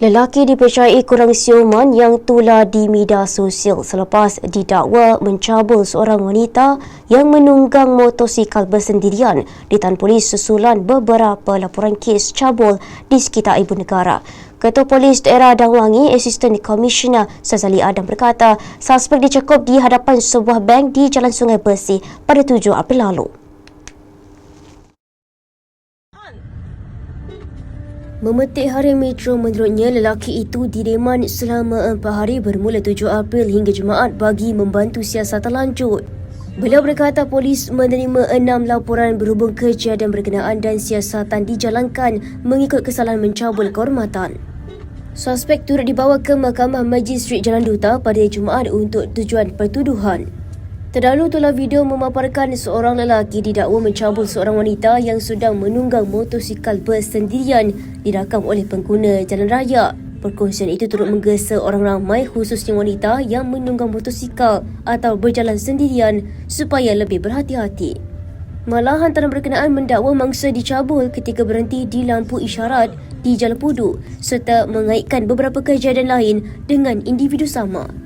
Lelaki dipercayai kurang siuman yang tular di media sosial selepas didakwa mencabul seorang wanita yang menunggang motosikal bersendirian di tahan polis susulan beberapa laporan kes cabul di sekitar ibu negara. Ketua Polis Daerah Dang Wangi, Asisten Komisioner Sazali Adam berkata, suspek dicekup di hadapan sebuah bank di Jalan Sungai Bersih pada 7 April lalu. Memetik Harian Metro, menurutnya lelaki itu direman selama 4 hari bermula 7 April hingga Jumaat bagi membantu siasatan lanjut. Beliau berkata polis menerima 6 laporan berhubung kejadian berkenaan dan siasatan dijalankan mengikut kesalahan mencabul kehormatan. Suspek turut dibawa ke Mahkamah Majistret Jalan Duta pada Jumaat untuk tujuan pertuduhan. Terdahulu tular video memaparkan seorang lelaki didakwa mencabul seorang wanita yang sedang menunggang motosikal bersendirian dirakam oleh pengguna jalan raya. Perkongsian itu turut menggesa orang ramai khususnya wanita yang menunggang motosikal atau berjalan sendirian supaya lebih berhati-hati. Malahan antara berkenaan mendakwa mangsa dicabul ketika berhenti di lampu isyarat di Jalan Pudu serta mengaitkan beberapa kejadian lain dengan individu sama.